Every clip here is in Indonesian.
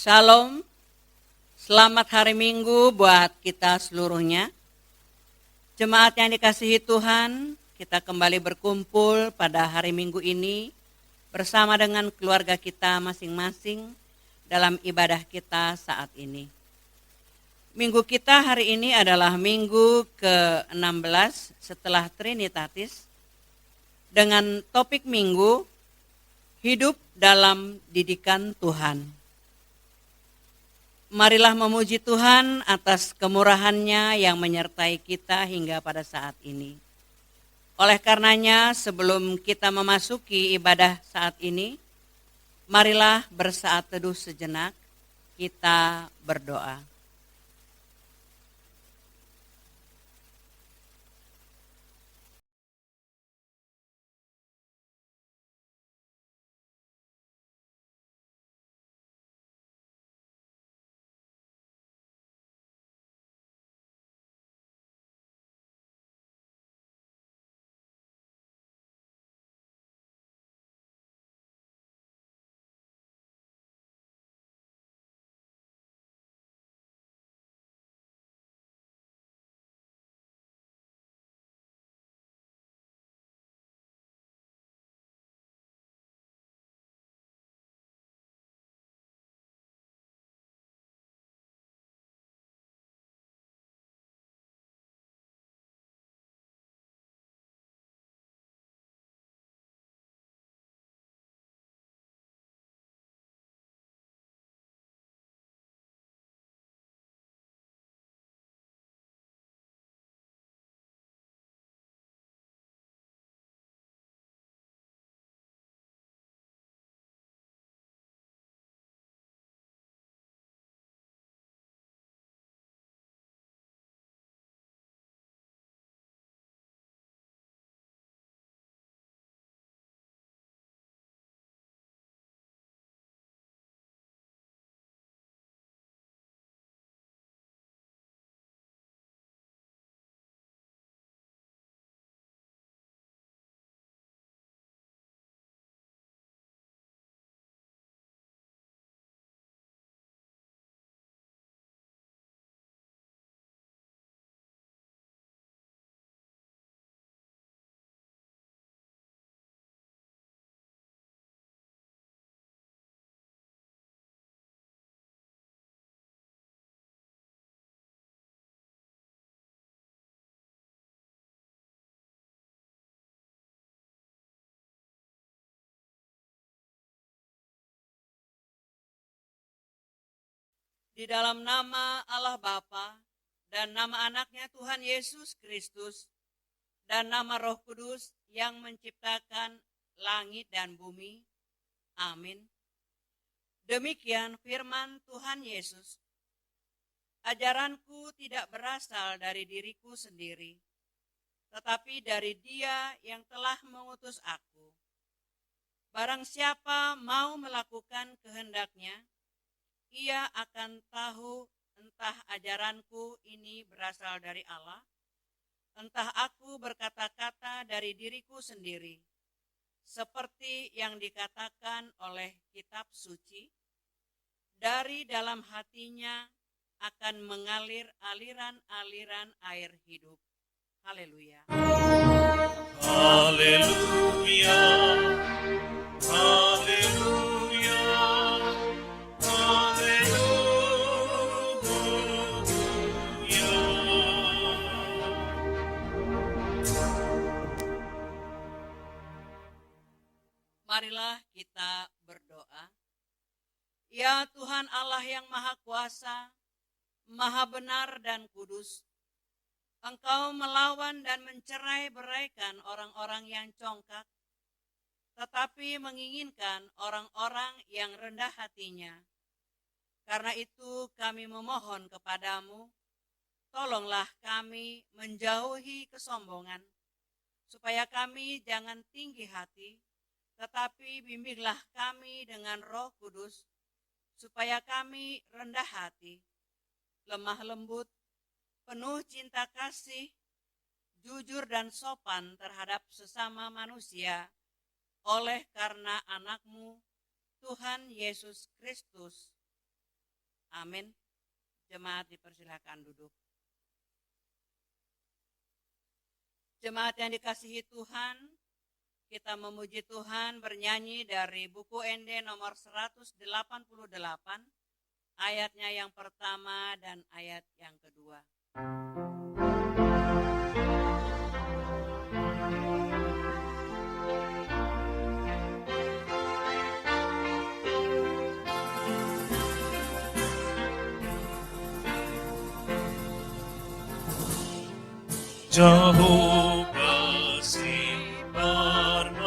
Shalom, selamat hari Minggu buat kita seluruhnya. Jemaat yang dikasihi Tuhan, kita kembali berkumpul pada hari Minggu ini bersama dengan keluarga kita masing-masing dalam ibadah kita saat ini. Minggu kita hari ini adalah minggu ke-16 setelah Trinitatis dengan topik minggu, hidup dalam didikan Tuhan. Marilah memuji Tuhan atas kemurahan-Nya yang menyertai kita hingga pada saat ini. Oleh karenanya, sebelum kita memasuki ibadah saat ini, marilah bersaat teduh sejenak, kita berdoa. Di dalam nama Allah Bapa dan nama anaknya Tuhan Yesus Kristus dan nama Roh Kudus yang menciptakan langit dan bumi. Amin. Demikian firman Tuhan Yesus. Ajaranku tidak berasal dari diriku sendiri, tetapi dari Dia yang telah mengutus aku. Barang siapa mau melakukan kehendak-Nya, ia akan tahu entah ajaranku ini berasal dari Allah, entah aku berkata-kata dari diriku sendiri, seperti yang dikatakan oleh kitab suci, dari dalam hatinya akan mengalir aliran-aliran air hidup. Haleluya. Haleluya. Haleluya. Marilah kita berdoa. Ya Tuhan Allah yang Maha Kuasa, Maha Benar dan Kudus, Engkau melawan dan mencerai-beraikan orang-orang yang congkak, tetapi menginginkan orang-orang yang rendah hatinya. Karena itu kami memohon kepadamu, tolonglah kami menjauhi kesombongan, supaya kami jangan tinggi hati, tetapi bimbinglah kami dengan Roh Kudus, supaya kami rendah hati, lemah lembut, penuh cinta kasih, jujur dan sopan terhadap sesama manusia, oleh karena anakmu, Tuhan Yesus Kristus. Amin. Jemaat dipersilakan duduk. Jemaat yang dikasihi Tuhan, kita memuji Tuhan bernyanyi dari buku ND nomor 188, ayatnya yang pertama dan ayat yang kedua. Jehovah si permana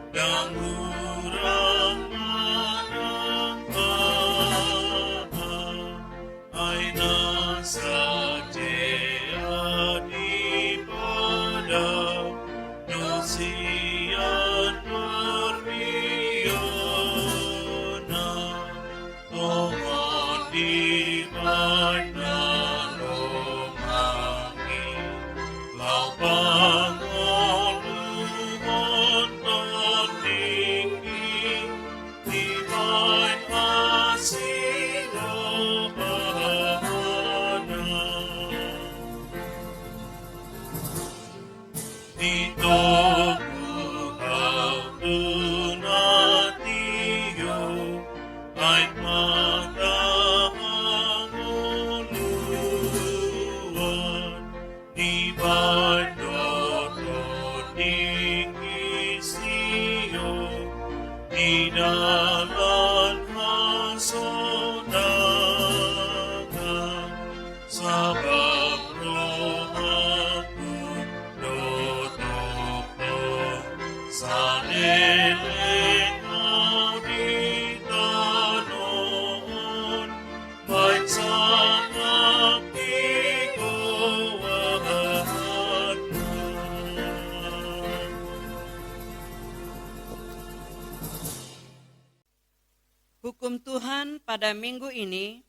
yang murah menangkap aina saja di pada dosian bermiona Tuhan di mana Hukum Tuhan pada minggu ini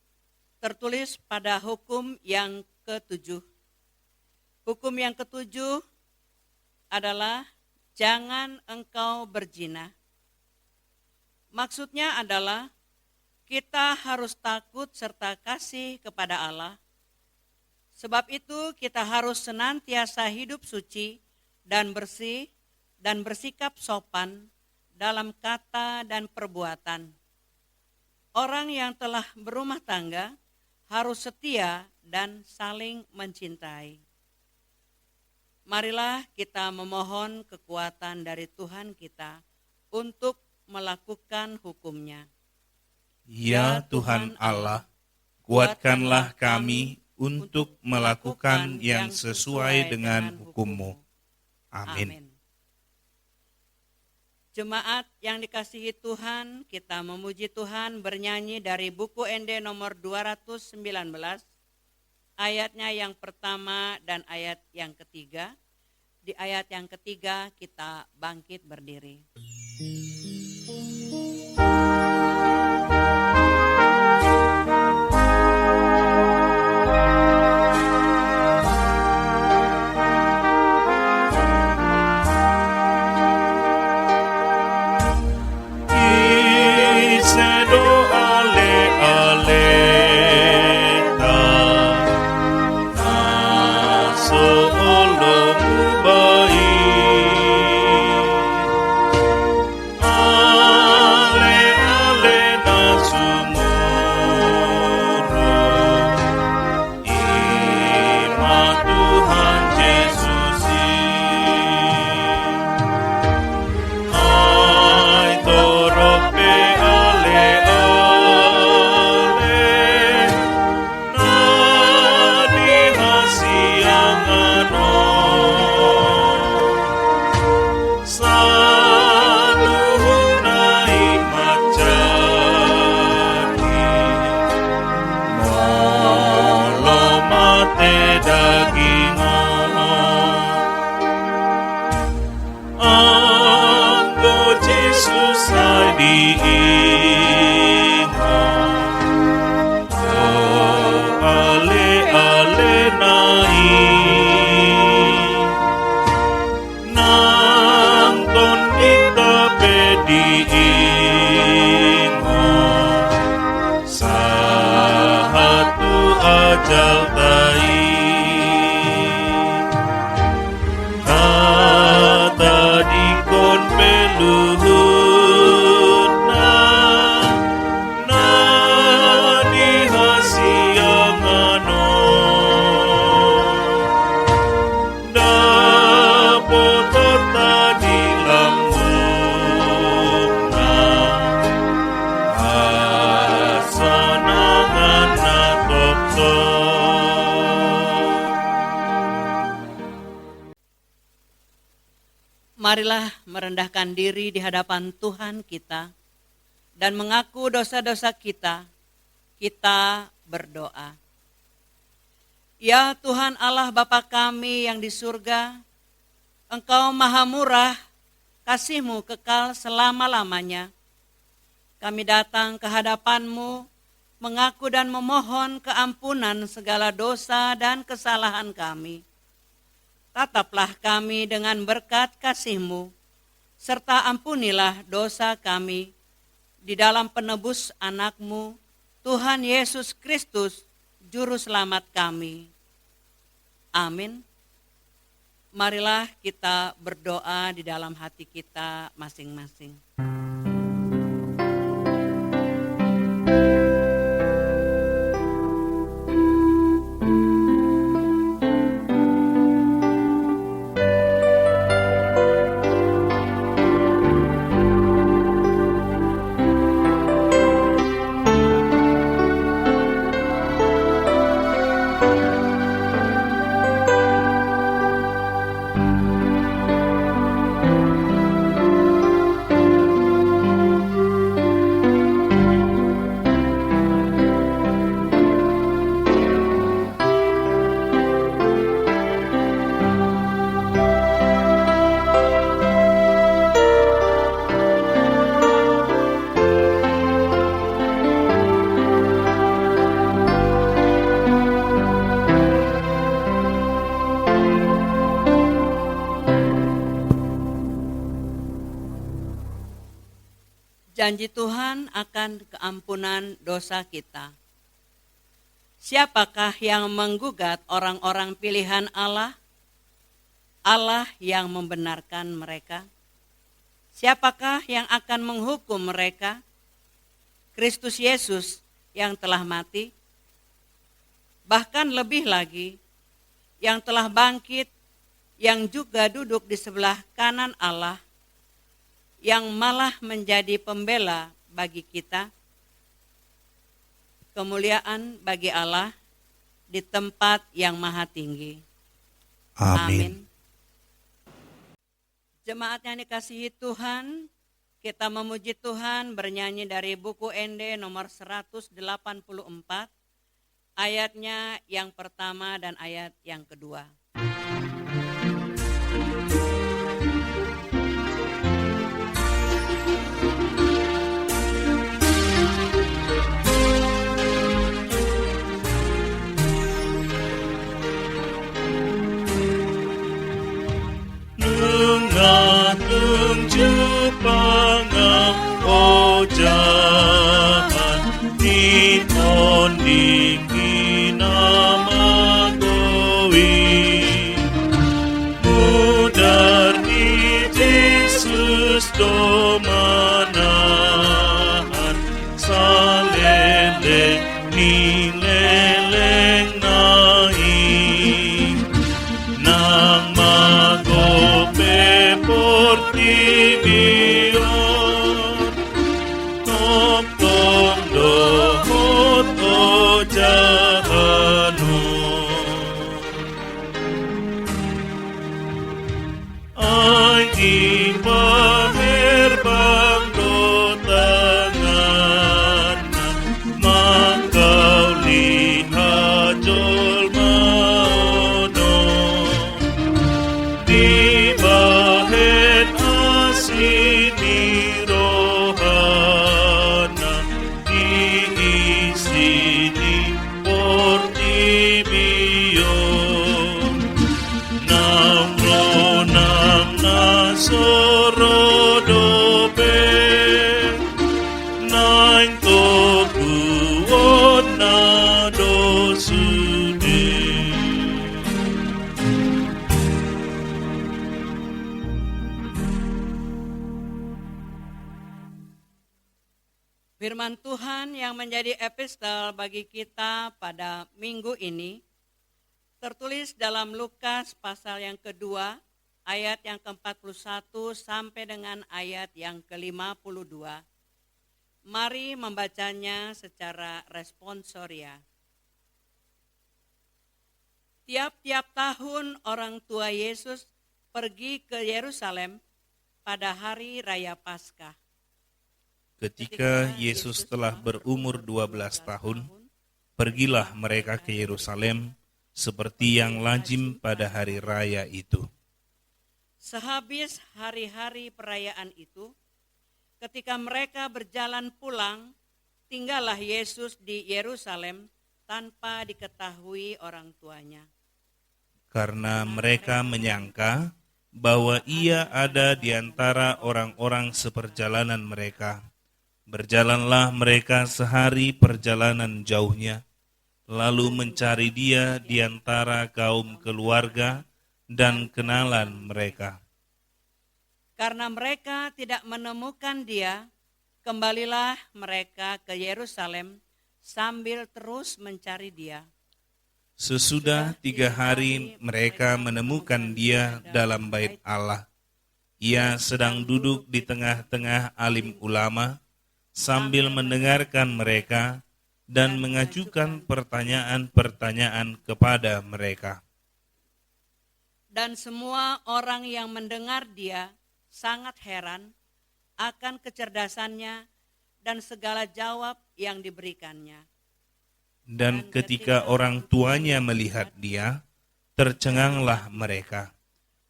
tertulis pada hukum yang ke-7. Hukum yang ke-7 adalah jangan engkau berzina. Maksudnya adalah kita harus takut serta kasih kepada Allah. Sebab itu kita harus senantiasa hidup suci dan bersih dan bersikap sopan dalam kata dan perbuatan. Orang yang telah berumah tangga harus setia dan saling mencintai. Marilah kita memohon kekuatan dari Tuhan kita untuk melakukan hukum-Nya. Ya Tuhan Allah, kuatkanlah kami untuk melakukan yang sesuai dengan hukum-Mu. Amin. Jemaat yang dikasihi Tuhan, kita memuji Tuhan bernyanyi dari buku ND nomor 219, ayatnya yang pertama dan ayat yang ketiga. Di ayat yang ketiga kita bangkit berdiri. jaltai kata dikon peluhut na dihasiangano dapat tadi lambung asanangan natokto. Marilah merendahkan diri di hadapan Tuhan kita dan mengaku dosa-dosa kita. Kita berdoa. Ya Tuhan Allah Bapa kami yang di surga, Engkau maha murah, kasih-Mu kekal selama-lamanya. Kami datang ke hadapan-Mu, mengaku dan memohon keampunan segala dosa dan kesalahan kami. Tataplah kami dengan berkat kasih-Mu, serta ampunilah dosa kami di dalam penebus anak-Mu, Tuhan Yesus Kristus, Juru Selamat kami. Amin. Marilah kita berdoa di dalam hati kita masing-masing. Janji Tuhan akan keampunan dosa kita. Siapakah yang menggugat orang-orang pilihan Allah? Allah yang membenarkan mereka. Siapakah yang akan menghukum mereka? Kristus Yesus yang telah mati. Bahkan lebih lagi, yang telah bangkit, yang juga duduk di sebelah kanan Allah, yang malah menjadi pembela bagi kita. Kemuliaan bagi Allah di tempat yang maha tinggi. Amin. Jemaat yang dikasihi Tuhan, kita memuji Tuhan bernyanyi dari buku ND nomor 184, ayatnya yang pertama dan ayat yang kedua. Ngatung Jepanga ojahan Niton dikina magowi Mudar ni Yesus domanahan Salele nileleng naik Nang magope portibion Firman Tuhan yang menjadi epistel bagi kita pada minggu ini tertulis dalam Lukas pasal yang kedua, ayat yang ke-41 sampai dengan ayat yang ke-52. Mari membacanya secara responsoria. Tiap-tiap tahun orang tua Yesus pergi ke Yerusalem pada hari raya Paskah. Ketika Yesus telah berumur 12 tahun, pergilah mereka ke Yerusalem seperti yang lazim pada hari raya itu. Sehabis hari-hari perayaan itu, ketika mereka berjalan pulang, tinggallah Yesus di Yerusalem tanpa diketahui orang tuanya. Karena mereka menyangka bahwa ia ada di antara orang-orang seperjalanan mereka. Berjalanlah mereka sehari perjalanan jauhnya, lalu mencari dia di antara kaum keluarga dan kenalan mereka. Karena mereka tidak menemukan dia, kembalilah mereka ke Yerusalem sambil terus mencari dia. Sesudah 3 hari mereka menemukan dia dalam bait Allah. Ia sedang duduk di tengah-tengah alim ulama, sambil mendengarkan mereka dan mengajukan pertanyaan-pertanyaan kepada mereka. Dan semua orang yang mendengar dia sangat heran akan kecerdasannya dan segala jawab yang diberikannya. Dan ketika orang tuanya melihat dia, tercenganglah mereka.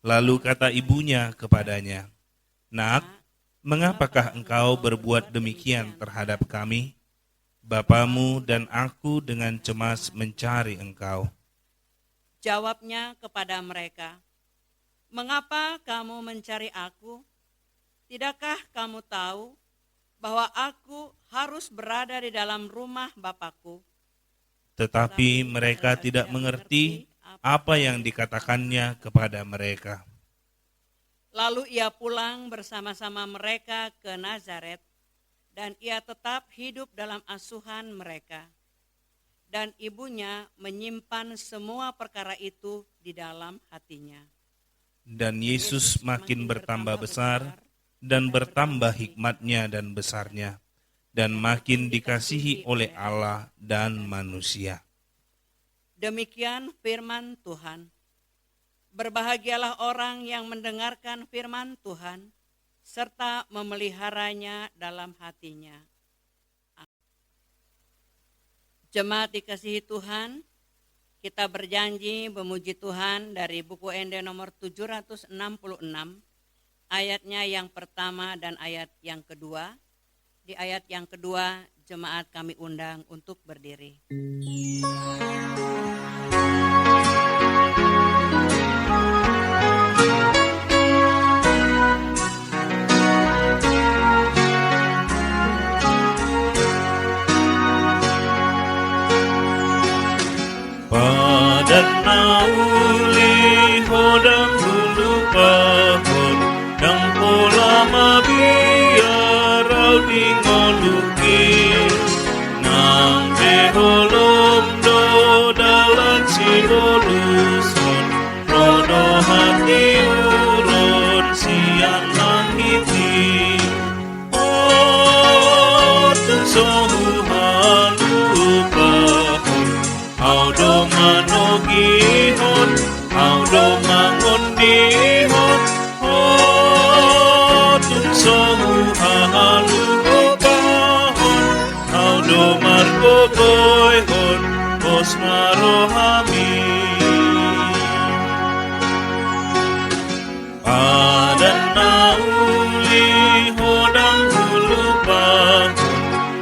Lalu kata ibunya kepadanya, "Nak, mengapakah engkau berbuat demikian terhadap kami? Bapamu dan aku dengan cemas mencari engkau." Jawabnya kepada mereka, "Mengapa kamu mencari aku? Tidakkah kamu tahu bahwa aku harus berada di dalam rumah Bapakku?" Tetapi mereka tidak mengerti apa yang dikatakannya kepada mereka. Lalu ia pulang bersama-sama mereka ke Nazaret, dan ia tetap hidup dalam asuhan mereka. Dan ibunya menyimpan semua perkara itu di dalam hatinya. Dan Yesus makin bertambah besar dan bertambah hikmatnya dan besarnya, dan makin dikasihi oleh Allah dan manusia. Demikian firman Tuhan. Berbahagialah orang yang mendengarkan firman Tuhan, serta memeliharanya dalam hatinya. Jemaat dikasihi Tuhan, kita berjanji memuji Tuhan dari buku ND nomor 766, ayatnya yang pertama dan ayat yang kedua. Di ayat yang kedua, jemaat kami undang untuk berdiri. Padat nauli hodang hulu pahon Nang pola mabiarau di ngoluki Nang beholom do dalan siboluson Rodo hati uron siang langiti Oh tensohu halu pahon Audo manogihon, audo mangondihon, oh tunsohu halu pahon, audo margogoyhon, os marohami. Padan nauli hodang hulu pahon,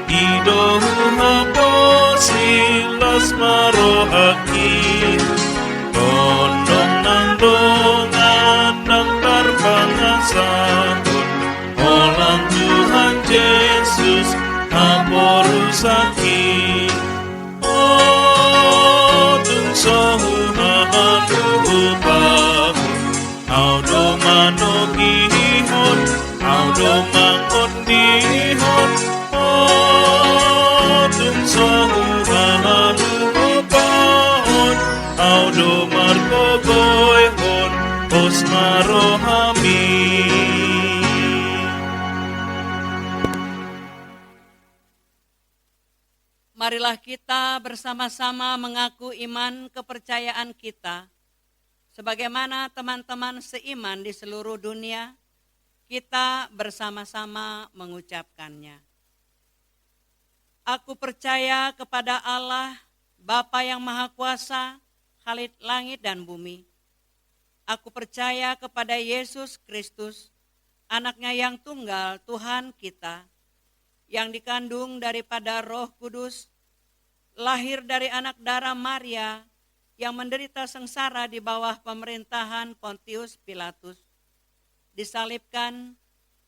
idohu haposilas marohaki. Tondong nang dongan nang tarpangasahon, olang Tuhan Yesus haporusaki. Oh tungsohu hahalu pahon, audo manogihon, audo mangondihon, oh Marilah kita bersama-sama mengaku iman kepercayaan kita, sebagaimana teman-teman seiman di seluruh dunia, kita bersama-sama mengucapkannya. Aku percaya kepada Allah, Bapa yang Maha Kuasa, Khalik langit dan bumi. Aku percaya kepada Yesus Kristus, Anak-Nya yang tunggal, Tuhan kita, yang dikandung daripada Roh Kudus, lahir dari anak darah Maria, yang menderita sengsara di bawah pemerintahan Pontius Pilatus, disalibkan,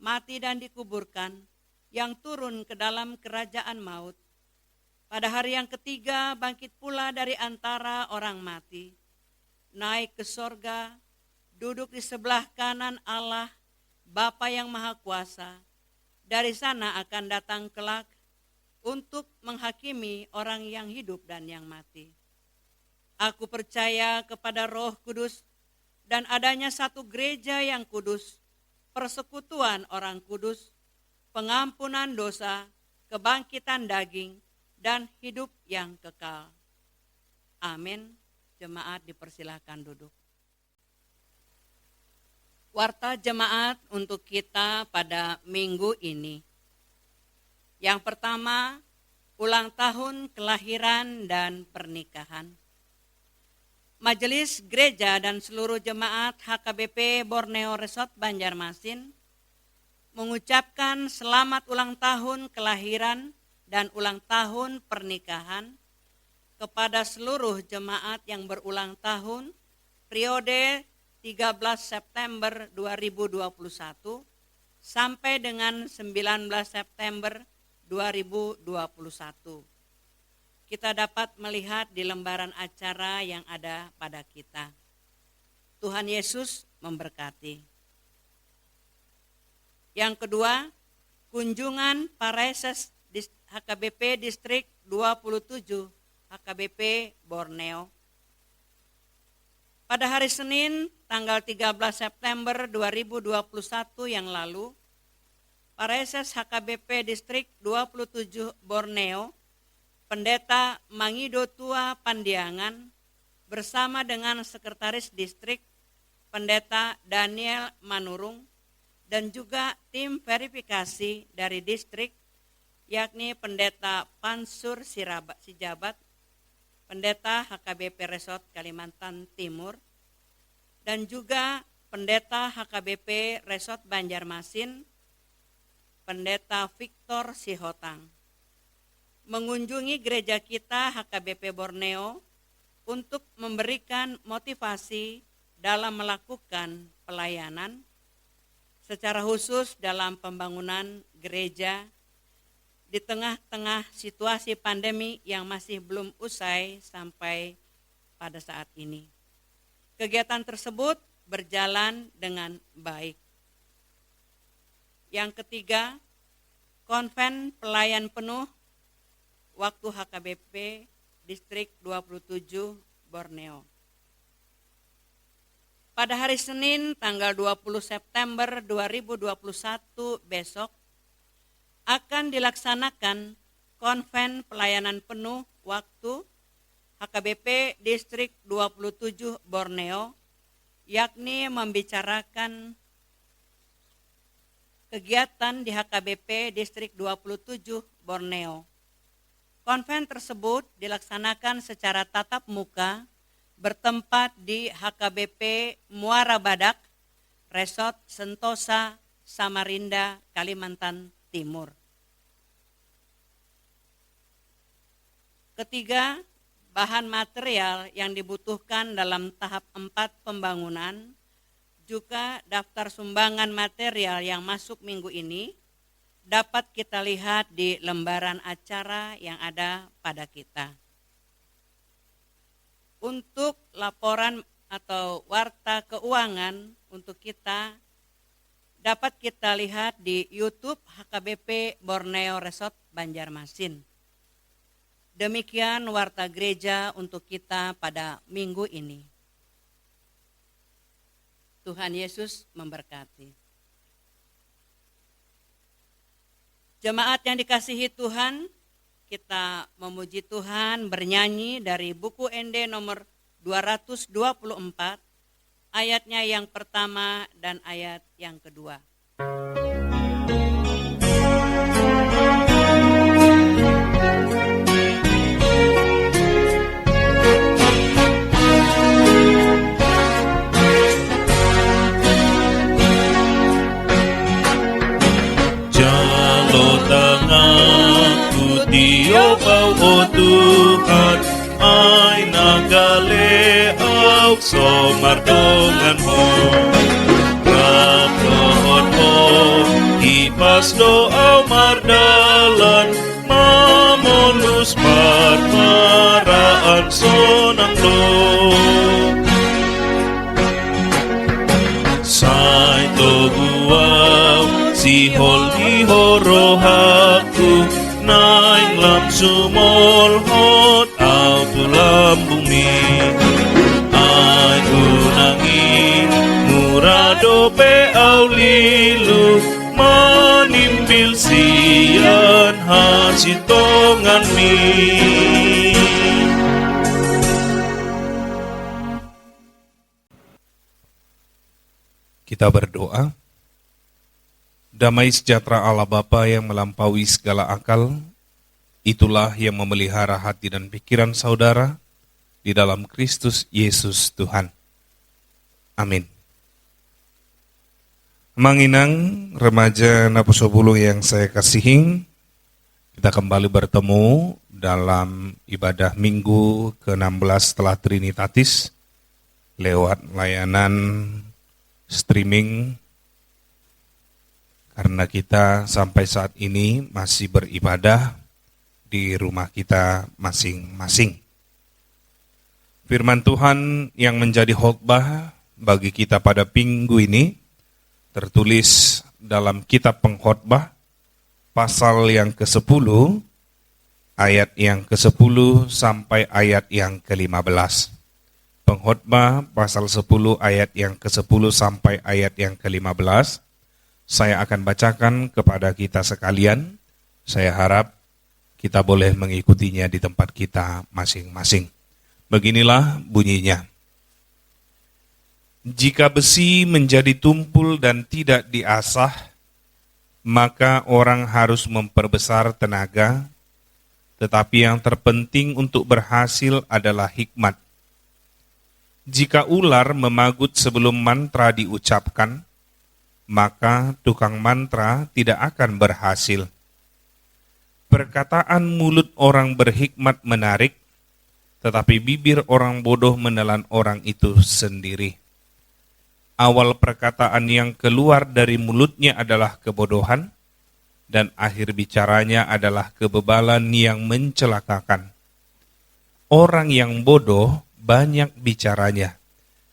mati dan dikuburkan, yang turun ke dalam kerajaan maut. Pada hari yang ketiga bangkit pula dari antara orang mati, naik ke sorga, duduk di sebelah kanan Allah, Bapa yang Maha Kuasa. Dari sana akan datang kelak untuk menghakimi orang yang hidup dan yang mati. Aku percaya kepada Roh Kudus dan adanya satu gereja yang kudus, persekutuan orang kudus, pengampunan dosa, kebangkitan daging, dan hidup yang kekal. Amin. Jemaat dipersilahkan duduk. Warta jemaat untuk kita pada minggu ini. Yang pertama, ulang tahun kelahiran dan pernikahan. Majelis Gereja dan seluruh jemaat HKBP Borneo Resort Banjarmasin mengucapkan selamat ulang tahun kelahiran dan ulang tahun pernikahan kepada seluruh jemaat yang berulang tahun periode 13 September 2021 sampai dengan 19 September 2021. Kita dapat melihat di lembaran acara yang ada pada kita. Tuhan Yesus memberkati. Yang kedua, kunjungan Pareses HKBP Distrik 27 HKBP Borneo. Pada hari Senin tanggal 13 September 2021 yang lalu, Pareses HKBP Distrik 27 Borneo, Pendeta Mangido Tua Pandiangan bersama dengan Sekretaris Distrik Pendeta Daniel Manurung dan juga tim verifikasi dari distrik, yakni Pendeta Pansur Sijabat, Pendeta HKBP Resort Kalimantan Timur, dan juga Pendeta HKBP Resort Banjarmasin, Pendeta Victor Sihotang, mengunjungi gereja kita HKBP Borneo untuk memberikan motivasi dalam melakukan pelayanan, secara khusus dalam pembangunan gereja di tengah-tengah situasi pandemi yang masih belum usai sampai pada saat ini. Kegiatan tersebut berjalan dengan baik. Yang ketiga, konven pelayan penuh waktu HKBP Distrik 27 Borneo. Pada hari Senin tanggal 20 September 2021 besok akan dilaksanakan konven pelayanan penuh waktu HKBP Distrik 27 Borneo, yakni membicarakan kegiatan di HKBP Distrik 27 Borneo. Konven tersebut dilaksanakan secara tatap muka bertempat di HKBP Muara Badak, Resort Sentosa, Samarinda, Kalimantan Timur. Ketiga, bahan material yang dibutuhkan dalam tahap 4 pembangunan, juga daftar sumbangan material yang masuk minggu ini dapat kita lihat di lembaran acara yang ada pada kita. Untuk laporan atau warta keuangan untuk kita dapat kita lihat di YouTube HKBP Borneo Resort Banjarmasin. Demikian warta gereja untuk kita pada minggu ini. Tuhan Yesus memberkati. Jemaat yang dikasihi Tuhan, kita memuji Tuhan bernyanyi dari buku ND nomor 224, ayatnya yang pertama dan ayat yang kedua. Tiup au Tuhan, ai nagale au somardonganmu. Raprohon mo, ipas doa mardalan, mamonus marmaraan sonang lo. Sai toguau, si holi horohaku, naing lam sumol hot au tulam bumi. Ai unangin murado pe au lilu, manimbil sian hasitongan mi. Kita berdoa. Damai sejahtera Allah Bapa yang melampaui segala akal, itulah yang memelihara hati dan pikiran saudara di dalam Kristus Yesus Tuhan. Amin. Manginang remaja Naposopulu yang saya kasihi, kita kembali bertemu dalam ibadah Minggu ke-16 setelah Trinitatis lewat layanan streaming. Karena kita sampai saat ini masih beribadah di rumah kita masing-masing. Firman Tuhan yang menjadi khotbah bagi kita pada minggu ini tertulis dalam kitab Pengkhotbah pasal yang ke-10, ayat yang ke-10 sampai ayat yang ke-15. Pengkhotbah pasal 10 ayat yang ke-10 sampai ayat yang ke-15. Saya akan bacakan kepada kita sekalian. Saya harap kita boleh mengikutinya di tempat kita masing-masing. Beginilah bunyinya. Jika besi menjadi tumpul dan tidak diasah, maka orang harus memperbesar tenaga, tetapi yang terpenting untuk berhasil adalah hikmat. Jika ular memagut sebelum mantra diucapkan, maka tukang mantra tidak akan berhasil. Perkataan mulut orang berhikmat menarik, tetapi bibir orang bodoh menelan orang itu sendiri. Awal perkataan yang keluar dari mulutnya adalah kebodohan, dan akhir bicaranya adalah kebebalan yang mencelakakan. Orang yang bodoh banyak bicaranya,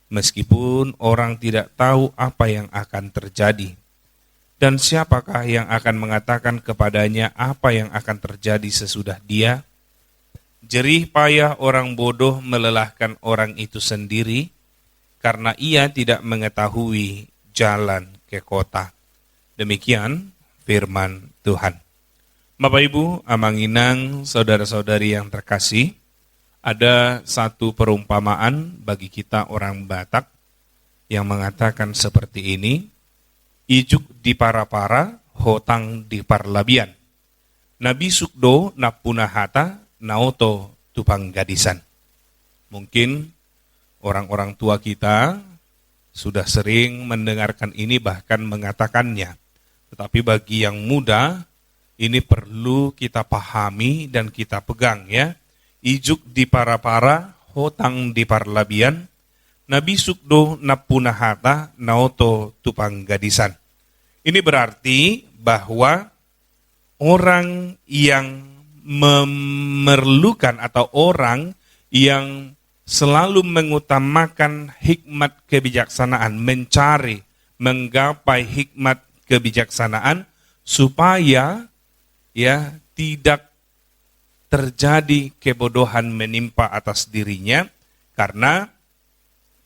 meskipun orang tidak tahu apa yang akan terjadi. Dan siapakah yang akan mengatakan kepadanya apa yang akan terjadi sesudah dia? Jerih payah orang bodoh melelahkan orang itu sendiri, karena ia tidak mengetahui jalan ke kota. Demikian firman Tuhan. Bapak Ibu, amanginang, saudara-saudari yang terkasih, ada satu perumpamaan bagi kita orang Batak yang mengatakan seperti ini, ijuk di para-para, hotang di parlabian. Nabi sukdo napunahata, naoto tupang gadisan. Mungkin orang-orang tua kita sudah sering mendengarkan ini bahkan mengatakannya. Tetapi bagi yang muda, ini perlu kita pahami dan kita pegang ya. Ijuk di para-para, hotang di parlabian, nabi sukdo napunahata, naoto tupang gadisan. Ini berarti bahwa orang yang memerlukan atau orang yang selalu mengutamakan hikmat kebijaksanaan, mencari, menggapai hikmat kebijaksanaan supaya ya tidak terjadi kebodohan menimpa atas dirinya, karena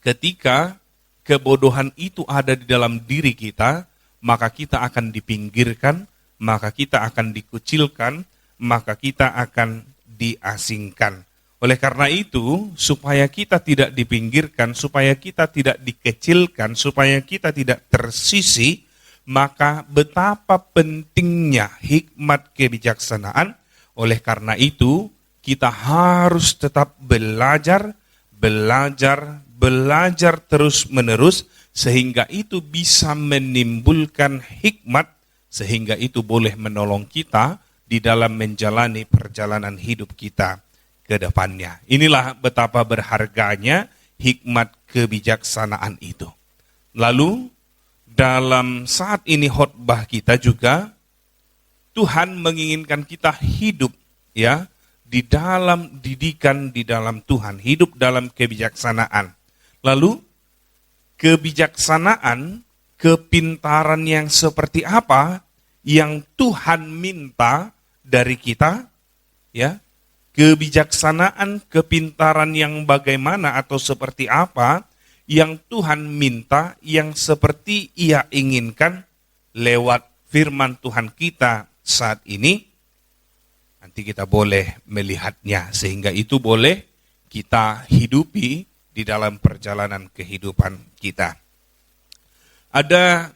ketika kebodohan itu ada di dalam diri kita, maka kita akan dipinggirkan, maka kita akan dikucilkan, maka kita akan diasingkan. Oleh karena itu, supaya kita tidak dipinggirkan, supaya kita tidak dikecilkan, supaya kita tidak tersisih, maka betapa pentingnya hikmat kebijaksanaan. Oleh karena itu, kita harus tetap belajar terus-menerus, sehingga itu bisa menimbulkan hikmat, sehingga itu boleh menolong kita di dalam menjalani perjalanan hidup kita ke depannya. Inilah betapa berharganya hikmat kebijaksanaan itu. Lalu, dalam saat ini khotbah kita juga, Tuhan menginginkan kita hidup ya di dalam didikan di dalam Tuhan, hidup dalam kebijaksanaan. Lalu, kebijaksanaan, kepintaran yang seperti apa yang Tuhan minta dari kita, ya? Kebijaksanaan, kepintaran yang bagaimana atau seperti apa yang Tuhan minta, yang seperti Ia inginkan lewat firman Tuhan kita saat ini. Nanti kita boleh melihatnya, sehingga itu boleh kita hidupi di dalam perjalanan kehidupan kita. Ada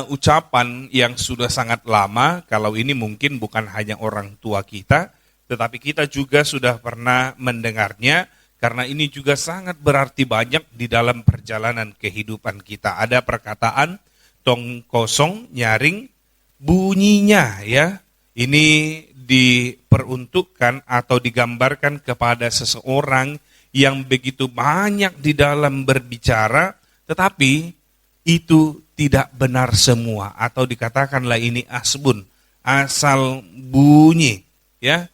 ucapan yang sudah sangat lama, kalau ini mungkin bukan hanya orang tua kita, tetapi kita juga sudah pernah mendengarnya, karena ini juga sangat berarti banyak di dalam perjalanan kehidupan kita. Ada perkataan, tong kosong nyaring bunyinya, ya. Ini diperuntukkan atau digambarkan kepada seseorang yang begitu banyak di dalam berbicara, tetapi itu tidak benar semua, atau dikatakanlah ini asbun, asal bunyi, ya.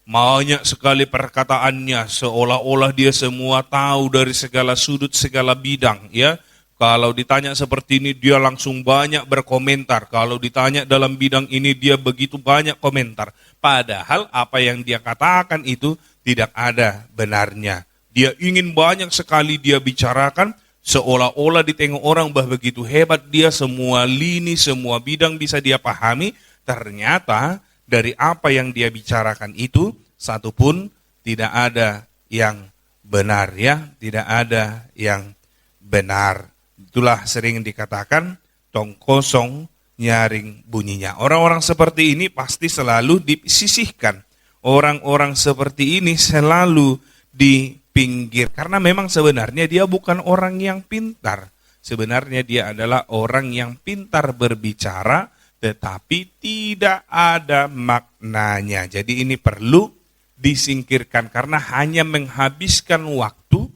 Banyak sekali perkataannya, seolah-olah dia semua tahu dari segala sudut, segala bidang, ya. Kalau ditanya seperti ini, dia langsung banyak berkomentar. Kalau ditanya dalam bidang ini, dia begitu banyak komentar. Padahal apa yang dia katakan itu tidak ada benarnya. Dia ingin banyak sekali dia bicarakan, seolah-olah ditengok orang bahwa begitu hebat dia, semua lini, semua bidang bisa dia pahami. Ternyata dari apa yang dia bicarakan itu, satu pun tidak ada yang benar, ya. Tidak ada yang benar. Itulah sering dikatakan, tong kosong nyaring bunyinya. Orang-orang seperti ini pasti selalu disisihkan. Orang-orang seperti ini selalu dipinggir. Karena memang sebenarnya dia bukan orang yang pintar. Sebenarnya dia adalah orang yang pintar berbicara, tetapi tidak ada maknanya. Jadi ini perlu disingkirkan karena hanya menghabiskan waktu,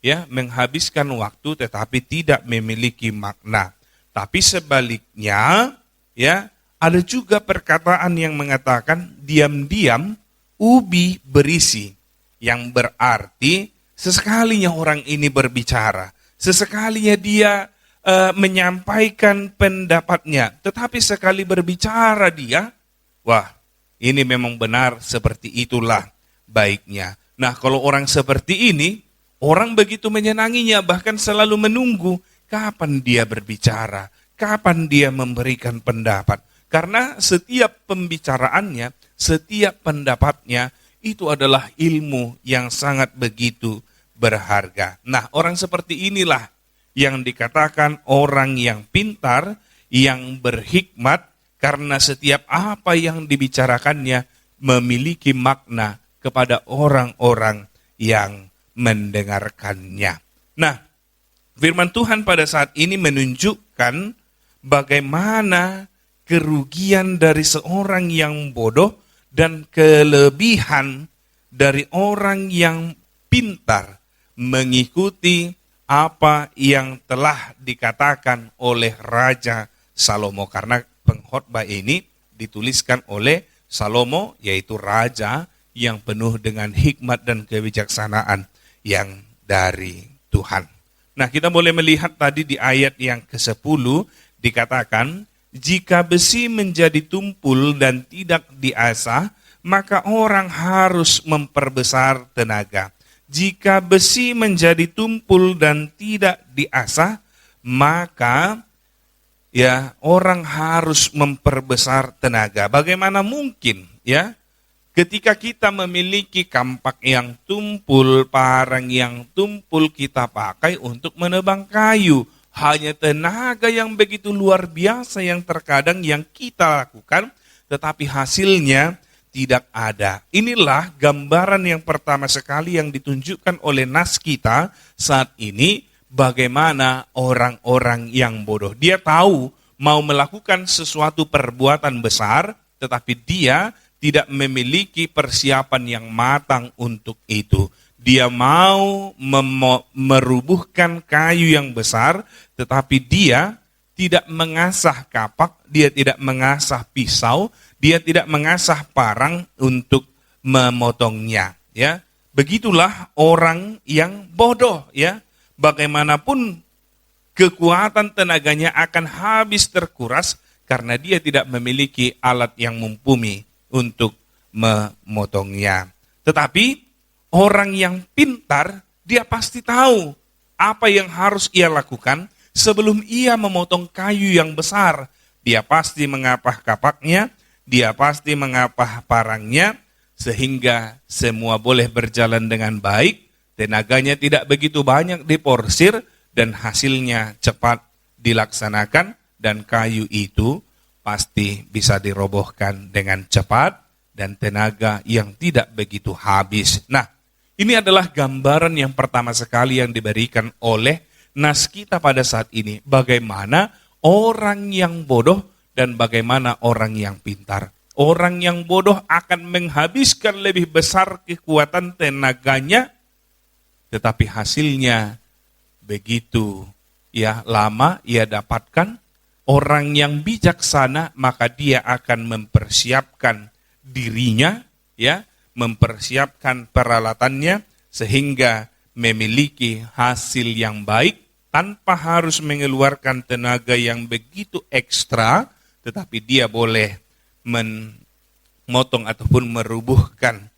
ya, menghabiskan waktu tetapi tidak memiliki makna. Tapi sebaliknya, ya, ada juga perkataan yang mengatakan diam-diam ubi berisi, yang berarti sesekalinya orang ini berbicara, sesekalinya dia menyampaikan pendapatnya, tetapi sekali berbicara dia, wah, ini memang benar, seperti itulah baiknya. Nah, kalau orang seperti ini, orang begitu menyenanginya, bahkan selalu menunggu kapan dia berbicara, kapan dia memberikan pendapat. Karena setiap pembicaraannya, setiap pendapatnya, itu adalah ilmu yang sangat begitu berharga. Nah, orang seperti inilah yang dikatakan orang yang pintar, yang berhikmat, karena setiap apa yang dibicarakannya memiliki makna kepada orang-orang yang mendengarkannya. Nah, firman Tuhan pada saat ini menunjukkan bagaimana kerugian dari seorang yang bodoh dan kelebihan dari orang yang pintar mengikuti apa yang telah dikatakan oleh Raja Salomo. Karena pengkhotbah ini dituliskan oleh Salomo, yaitu raja yang penuh dengan hikmat dan kebijaksanaan yang dari Tuhan. Nah, kita boleh melihat tadi di ayat yang ke-10 dikatakan, jika besi menjadi tumpul dan tidak diasah, maka orang harus memperbesar tenaga. Jika besi menjadi tumpul dan tidak diasah, maka ya orang harus memperbesar tenaga. Bagaimana mungkin, ya, Ketika kita memiliki kampak yang tumpul, parang yang tumpul, kita pakai untuk menebang kayu. Hanya tenaga yang begitu luar biasa yang terkadang yang kita lakukan, tetapi hasilnya tidak ada. Inilah gambaran yang pertama sekali yang ditunjukkan oleh nas kita saat ini, bagaimana orang-orang yang bodoh. Dia tahu mau melakukan sesuatu perbuatan besar, tetapi dia tidak memiliki persiapan yang matang untuk itu. Dia mau merubuhkan kayu yang besar, tetapi dia tidak mengasah kapak, dia tidak mengasah pisau, dia tidak mengasah parang untuk memotongnya. Ya, begitulah orang yang bodoh. Ya, bagaimanapun kekuatan tenaganya akan habis terkuras karena dia tidak memiliki alat yang mumpuni untuk memotongnya. Tetapi orang yang pintar, dia pasti tahu apa yang harus ia lakukan sebelum ia memotong kayu yang besar. Dia pasti mengapah kapaknya, dia pasti mengapah parangnya, sehingga semua boleh berjalan dengan baik, tenaganya tidak begitu banyak diporsir, dan hasilnya cepat dilaksanakan, dan kayu itu pasti bisa dirobohkan dengan cepat, dan tenaga yang tidak begitu habis. Nah, ini adalah gambaran yang pertama sekali yang diberikan oleh nas kita pada saat ini. Bagaimana orang yang bodoh dan bagaimana orang yang pintar. Orang yang bodoh akan menghabiskan lebih besar kekuatan tenaganya, tetapi hasilnya begitu ya lama ia dapatkan. Orang yang bijaksana maka dia akan mempersiapkan dirinya, ya, mempersiapkan peralatannya sehingga memiliki hasil yang baik tanpa harus mengeluarkan tenaga yang begitu ekstra, tetapi dia boleh memotong ataupun merubuhkan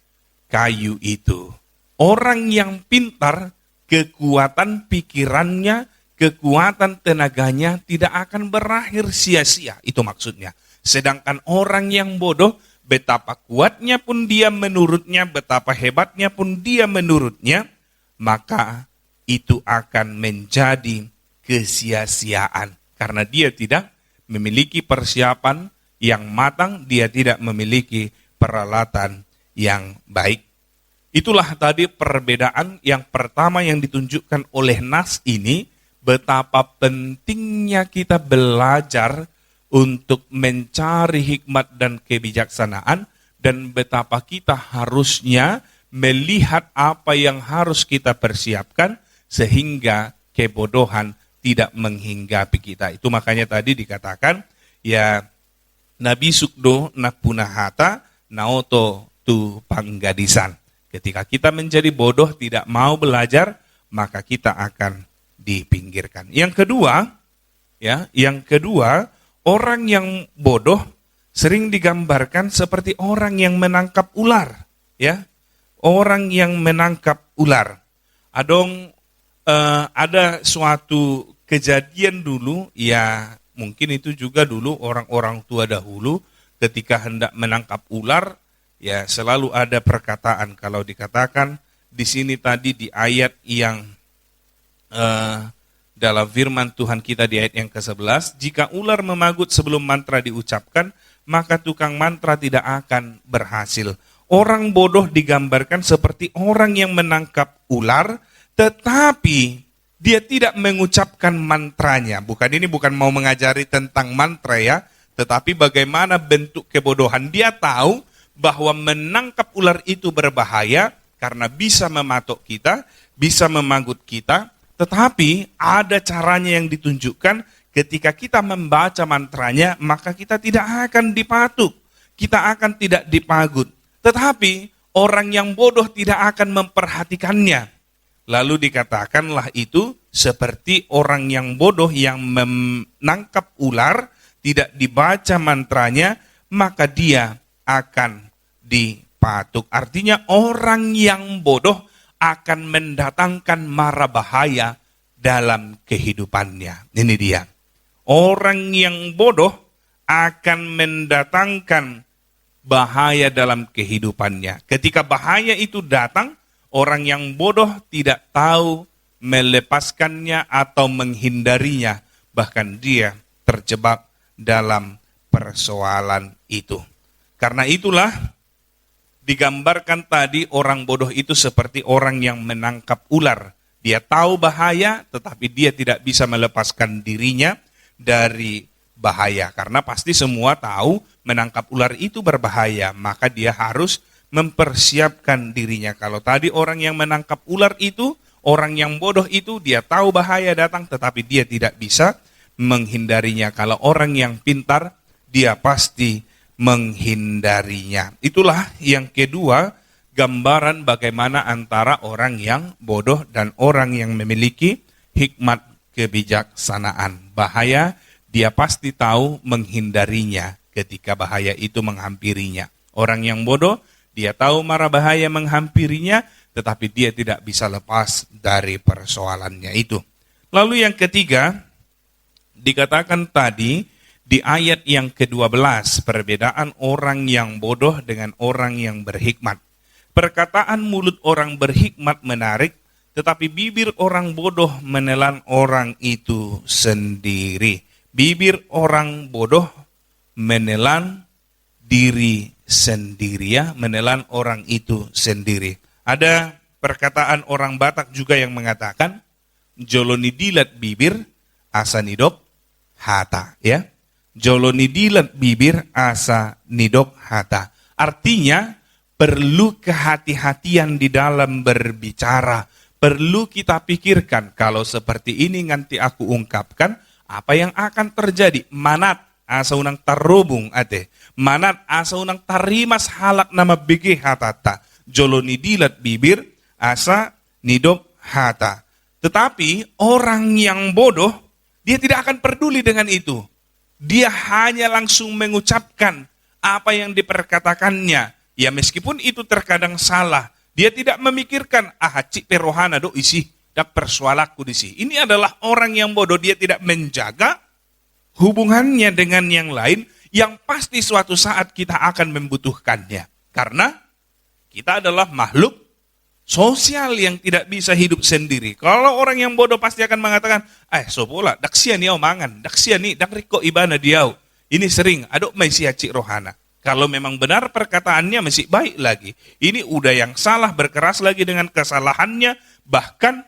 kayu itu. Orang yang pintar, kekuatan pikirannya, kekuatan tenaganya tidak akan berakhir sia-sia, itu maksudnya. Sedangkan orang yang bodoh, betapa kuatnya pun dia menurutnya, betapa hebatnya pun dia menurutnya, maka itu akan menjadi kesia-siaan. Karena dia tidak memiliki persiapan yang matang, dia tidak memiliki peralatan yang baik. Itulah tadi perbedaan yang pertama yang ditunjukkan oleh nas ini, betapa pentingnya kita belajar untuk mencari hikmat dan kebijaksanaan, dan betapa kita harusnya melihat apa yang harus kita persiapkan sehingga kebodohan tidak menghinggapi kita. Itu makanya tadi dikatakan, ya Nabi Sukdo napunahata naoto tu panggadisan. Ketika kita menjadi bodoh, tidak mau belajar, maka kita akan dipinggirkan. Yang kedua, orang yang bodoh sering digambarkan seperti orang yang menangkap ular, ya. Orang yang menangkap ular. Ada suatu kejadian dulu, ya mungkin itu juga dulu orang-orang tua dahulu ketika hendak menangkap ular, ya selalu ada perkataan. Kalau dikatakan di sini tadi di ayat yang dalam firman Tuhan kita di ayat yang ke-11, jika ular memagut sebelum mantra diucapkan, maka tukang mantra tidak akan berhasil. Orang bodoh digambarkan seperti orang yang menangkap ular, tetapi dia tidak mengucapkan mantranya. Ini bukan mau mengajari tentang mantra ya, tetapi bagaimana bentuk kebodohan. Dia tahu bahwa menangkap ular itu berbahaya karena bisa mematok kita, bisa memagut kita, tetapi ada caranya yang ditunjukkan. Ketika kita membaca mantranya, maka kita tidak akan dipatuk, kita akan tidak dipagut. Tetapi orang yang bodoh tidak akan memperhatikannya. Lalu dikatakanlah itu seperti orang yang bodoh yang menangkap ular, tidak dibaca mantranya, maka dia akan dipatuk. Artinya orang yang bodoh akan mendatangkan mara bahaya dalam kehidupannya. Ini dia. Orang yang bodoh akan mendatangkan bahaya dalam kehidupannya. Ketika bahaya itu datang, orang yang bodoh tidak tahu melepaskannya atau menghindarinya. Bahkan dia terjebak dalam persoalan itu. Karena itulah digambarkan tadi orang bodoh itu seperti orang yang menangkap ular. Dia tahu bahaya tetapi dia tidak bisa melepaskan dirinya dari bahaya. Karena pasti semua tahu menangkap ular itu berbahaya, maka dia harus mempersiapkan dirinya. Kalau tadi orang yang menangkap ular itu, orang yang bodoh itu, dia tahu bahaya datang tetapi dia tidak bisa menghindarinya. Kalau orang yang pintar, dia pasti menghindarinya. Itulah yang kedua, gambaran bagaimana antara orang yang bodoh dan orang yang memiliki hikmat kebijaksanaan. Bahaya, dia pasti tahu menghindarinya ketika bahaya itu menghampirinya. Orang yang bodoh, dia tahu mara bahaya menghampirinya, tetapi dia tidak bisa lepas dari persoalannya itu. Lalu yang ketiga, dikatakan tadi di ayat yang ke-12, perbedaan orang yang bodoh dengan orang yang berhikmat. Perkataan mulut orang berhikmat menarik, tetapi bibir orang bodoh menelan orang itu sendiri. Bibir orang bodoh menelan diri sendiri, ya, menelan orang itu sendiri. Ada perkataan orang Batak juga yang mengatakan, joloni dilat bibir, asa nidok hata, ya. Joloni dilat bibir, asa nidok hata. Artinya, perlu kehati-hatian di dalam berbicara. Perlu kita pikirkan, kalau seperti ini nanti aku ungkapkan, apa yang akan terjadi? Manat asa unang tarubung ate. Manat asa unang tarimas halak nama bege hatata. Joloni dilat bibir, asa nidok hata. Tetapi orang yang bodoh, dia tidak akan peduli dengan itu. Dia hanya langsung mengucapkan apa yang diperkatakannya. Ya meskipun itu terkadang salah, dia tidak memikirkan, cik perohana do isi, dak persoalaku di sini. Ini adalah orang yang bodoh, dia tidak menjaga hubungannya dengan yang lain, yang pasti suatu saat kita akan membutuhkannya. Karena kita adalah makhluk sosial yang tidak bisa hidup sendiri. Kalau orang yang bodoh pasti akan mengatakan, sopola, dak sia niau mangan, dak sia ni, dak riko ibana diau. Ini sering, aduk mai sia cik rohana. Kalau memang benar perkataannya masih baik lagi. Ini udah yang salah, berkeras lagi dengan kesalahannya, bahkan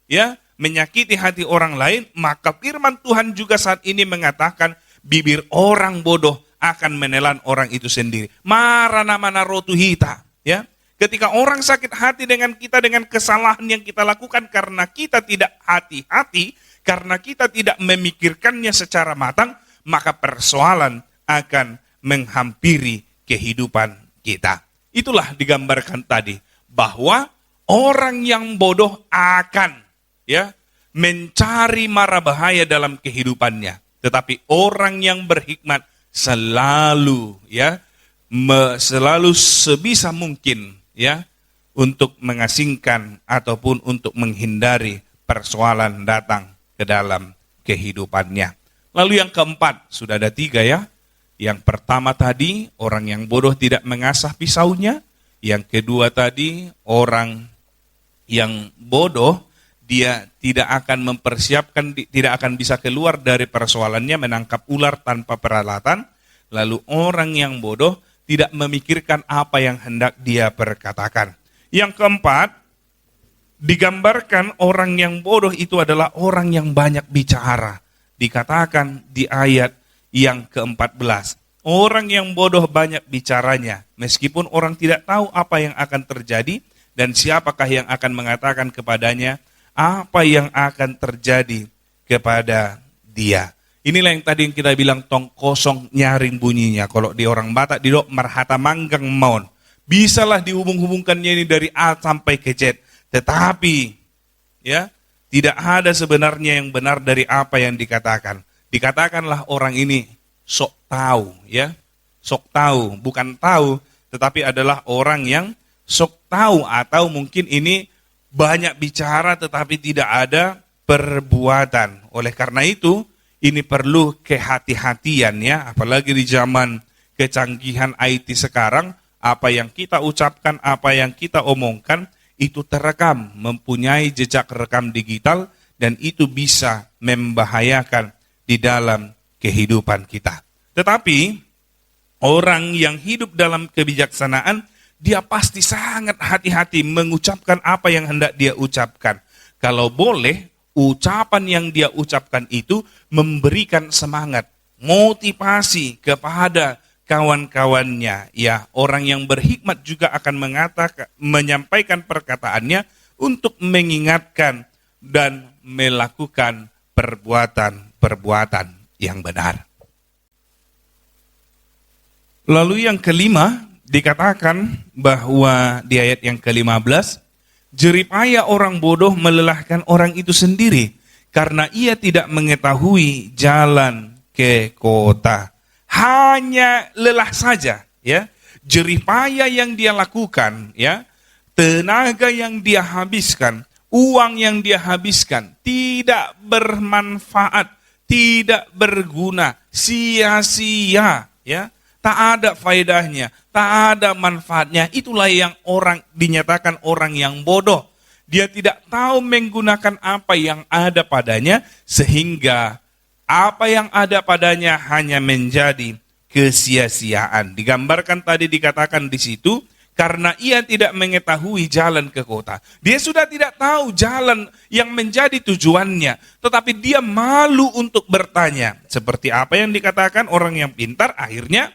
ya menyakiti hati orang lain, maka firman Tuhan juga saat ini mengatakan bibir orang bodoh akan menelan orang itu sendiri. Marana mana rotu hita, ya. Ketika orang sakit hati dengan kita, dengan kesalahan yang kita lakukan karena kita tidak hati-hati, karena kita tidak memikirkannya secara matang, maka persoalan akan menghampiri kehidupan kita. Itulah digambarkan tadi, bahwa orang yang bodoh akan mencari mara bahaya dalam kehidupannya. Tetapi orang yang berhikmat selalu selalu sebisa mungkin untuk mengasingkan ataupun untuk menghindari persoalan datang ke dalam kehidupannya. Lalu yang keempat, sudah ada 3 ya. Yang pertama tadi, orang yang bodoh tidak mengasah pisaunya. Yang kedua tadi, orang yang bodoh, dia tidak akan mempersiapkan, tidak akan bisa keluar dari persoalannya, menangkap ular tanpa peralatan. Lalu orang yang bodoh tidak memikirkan apa yang hendak dia perkatakan. Yang keempat, digambarkan orang yang bodoh itu adalah orang yang banyak bicara. Dikatakan di ayat yang ke-14, orang yang bodoh banyak bicaranya, meskipun orang tidak tahu apa yang akan terjadi dan siapakah yang akan mengatakan kepadanya apa yang akan terjadi kepada dia. Inilah yang tadi yang kita bilang tong kosong nyaring bunyinya. Kalau di orang Batak di dok marhata manggang maun. Bisalah dihubung-hubungkannya ini dari A sampai ke Z. Tetapi tidak ada sebenarnya yang benar dari apa yang dikatakan. Dikatakanlah orang ini sok tahu, sok tahu, bukan tahu, tetapi adalah orang yang sok tahu, atau mungkin ini banyak bicara tetapi tidak ada perbuatan. Oleh karena itu, ini perlu kehati-hatian apalagi di zaman kecanggihan IT sekarang, apa yang kita ucapkan, apa yang kita omongkan, itu terekam, mempunyai jejak rekam digital, dan itu bisa membahayakan di dalam kehidupan kita. Tetapi, orang yang hidup dalam kebijaksanaan, dia pasti sangat hati-hati mengucapkan apa yang hendak dia ucapkan. Kalau boleh, ucapan yang dia ucapkan itu memberikan semangat, motivasi kepada kawan-kawannya. Ya, orang yang berhikmat juga akan menyampaikan perkataannya untuk mengingatkan dan melakukan perbuatan-perbuatan yang benar. Lalu yang kelima, dikatakan bahwa di ayat yang ke-15, jeripaya orang bodoh melelahkan orang itu sendiri, karena ia tidak mengetahui jalan ke kota. Hanya lelah saja, ya. Jeripaya yang dia lakukan, ya, tenaga yang dia habiskan, uang yang dia habiskan, tidak bermanfaat, tidak berguna, sia-sia, ya. Tak ada faedahnya, tak ada manfaatnya. Itulah yang orang dinyatakan orang yang bodoh. Dia tidak tahu menggunakan apa yang ada padanya, sehingga apa yang ada padanya hanya menjadi kesia-siaan. Digambarkan tadi, dikatakan di situ, karena ia tidak mengetahui jalan ke kota. Dia sudah tidak tahu jalan yang menjadi tujuannya, tetapi dia malu untuk bertanya. Seperti apa yang dikatakan orang yang pintar, akhirnya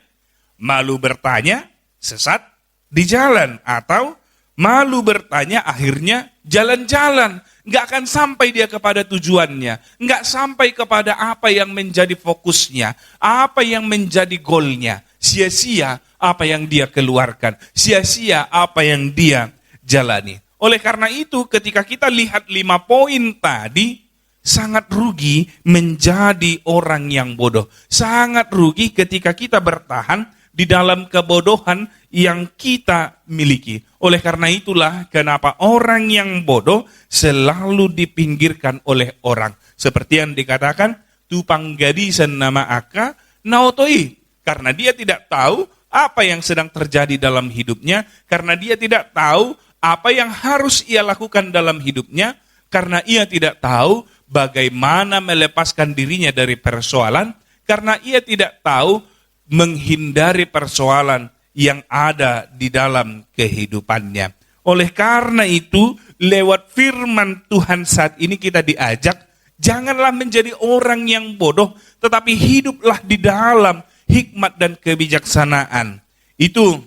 malu bertanya, sesat di jalan. Atau malu bertanya, akhirnya jalan-jalan. Nggak akan sampai dia kepada tujuannya. Nggak sampai kepada apa yang menjadi fokusnya. Apa yang menjadi goalnya. Sia-sia apa yang dia keluarkan. Sia-sia apa yang dia jalani. Oleh karena itu, ketika kita lihat 5 poin tadi, sangat rugi menjadi orang yang bodoh. Sangat rugi ketika kita bertahan di dalam kebodohan yang kita miliki. Oleh karena itulah kenapa orang yang bodoh selalu dipinggirkan oleh orang. Seperti yang dikatakan, tupang gadisen nama aka naotoi. Karena dia tidak tahu apa yang sedang terjadi dalam hidupnya. Karena dia tidak tahu apa yang harus ia lakukan dalam hidupnya. Karena ia tidak tahu bagaimana melepaskan dirinya dari persoalan. Karena ia tidak tahu menghindari persoalan yang ada di dalam kehidupannya. Oleh karena itu, lewat firman Tuhan saat ini kita diajak, janganlah menjadi orang yang bodoh, tetapi hiduplah di dalam hikmat dan kebijaksanaan. Itu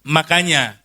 makanya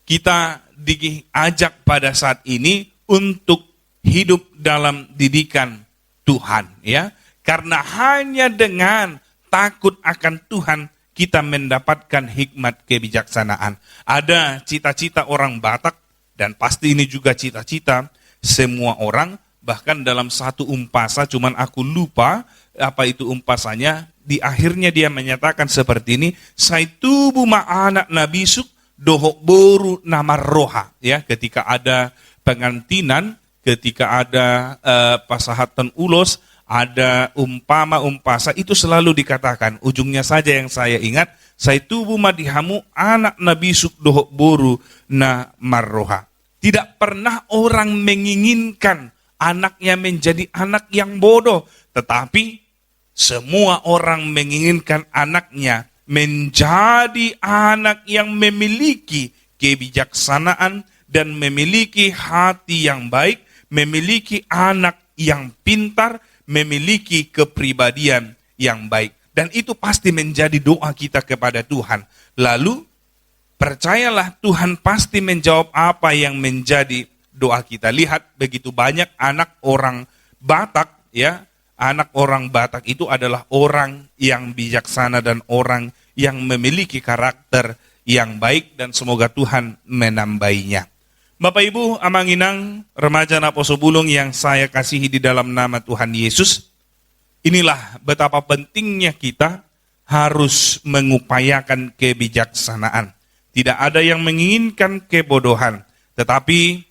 kita diajak pada saat ini untuk hidup dalam didikan Tuhan, ya. Karena hanya dengan takut akan Tuhan, kita mendapatkan hikmat kebijaksanaan. Ada cita-cita orang Batak, dan pasti ini juga cita-cita semua orang, bahkan dalam satu umpasa, cuman aku lupa apa itu umpasanya, di akhirnya dia menyatakan seperti ini, saitubu ma'anak nabisuk dohok boru nama roha. Ya, ketika ada pengantinan, ketika ada pasahatan ulos, ada umpama-umpasa, itu selalu dikatakan, ujungnya saja yang saya ingat, saitubu madihamu anak nabisuk dohok boru na marroha. Tidak pernah orang menginginkan anaknya menjadi anak yang bodoh, tetapi semua orang menginginkan anaknya menjadi anak yang memiliki kebijaksanaan dan memiliki hati yang baik, memiliki anak yang pintar, memiliki kepribadian yang baik. Dan itu pasti menjadi doa kita kepada Tuhan. Lalu, percayalah Tuhan pasti menjawab apa yang menjadi doa kita. Lihat, begitu banyak anak orang Batak, ya. Anak orang Batak itu adalah orang yang bijaksana dan orang yang memiliki karakter yang baik, dan semoga Tuhan menambahinya. Bapak Ibu, Amanginang, remaja Naposo Bulung yang saya kasihi di dalam nama Tuhan Yesus, inilah betapa pentingnya kita harus mengupayakan kebijaksanaan. Tidak ada yang menginginkan kebodohan, tetapi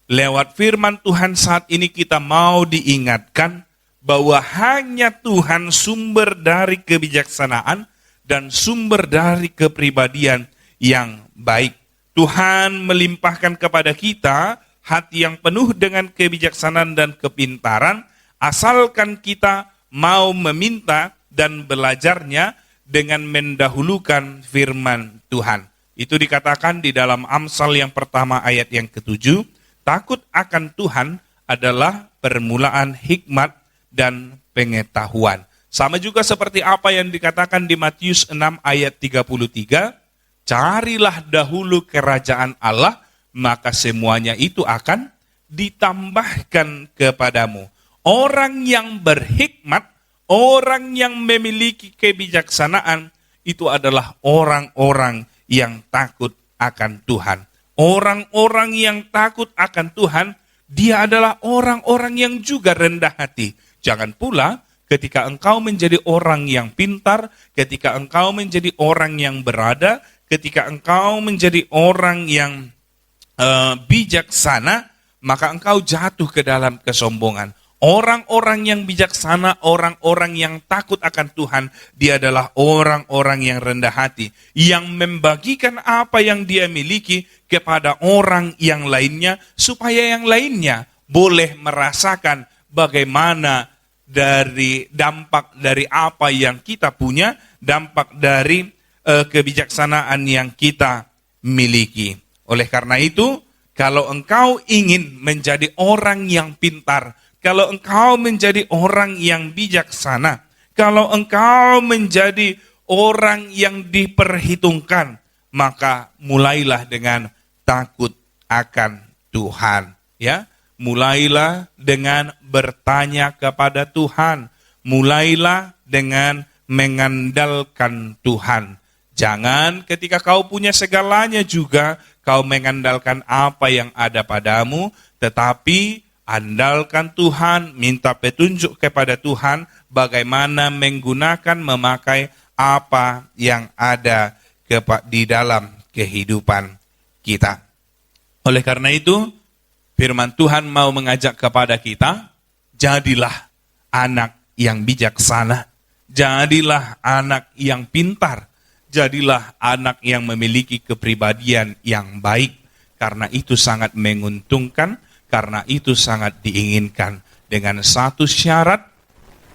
lewat firman Tuhan saat ini kita mau diingatkan bahwa hanya Tuhan sumber dari kebijaksanaan, dan sumber dari kepribadian yang baik. Tuhan melimpahkan kepada kita hati yang penuh dengan kebijaksanaan dan kepintaran, asalkan kita mau meminta dan belajarnya dengan mendahulukan firman Tuhan. Itu dikatakan di dalam Amsal yang pertama ayat yang ke-7, takut akan Tuhan adalah permulaan hikmat dan pengetahuan. Sama juga seperti apa yang dikatakan di Matius 6 ayat 33, carilah dahulu kerajaan Allah, maka semuanya itu akan ditambahkan kepadamu. Orang yang berhikmat, orang yang memiliki kebijaksanaan, itu adalah orang-orang yang takut akan Tuhan. Orang-orang yang takut akan Tuhan, dia adalah orang-orang yang juga rendah hati. Jangan pula ketika engkau menjadi orang yang pintar, ketika engkau menjadi orang yang berada, ketika engkau menjadi orang yang bijaksana, maka engkau jatuh ke dalam kesombongan. Orang-orang yang bijaksana, orang-orang yang takut akan Tuhan, dia adalah orang-orang yang rendah hati, yang membagikan apa yang dia miliki kepada orang yang lainnya, supaya yang lainnya boleh merasakan bagaimana dari dampak dari apa yang kita punya, dampak dari kebijaksanaan yang kita miliki. Oleh karena itu, kalau engkau ingin menjadi orang yang pintar, kalau engkau menjadi orang yang bijaksana, kalau engkau menjadi orang yang diperhitungkan, maka mulailah dengan takut akan Tuhan, ya. Mulailah dengan bertanya kepada Tuhan, mulailah dengan mengandalkan Tuhan. Jangan ketika kau punya segalanya juga kau mengandalkan apa yang ada padamu, tetapi andalkan Tuhan, minta petunjuk kepada Tuhan bagaimana menggunakan, memakai apa yang ada di dalam kehidupan kita. Oleh karena itu, firman Tuhan mau mengajak kepada kita, jadilah anak yang bijaksana, jadilah anak yang pintar, jadilah anak yang memiliki kepribadian yang baik, karena itu sangat menguntungkan, karena itu sangat diinginkan. Dengan satu syarat,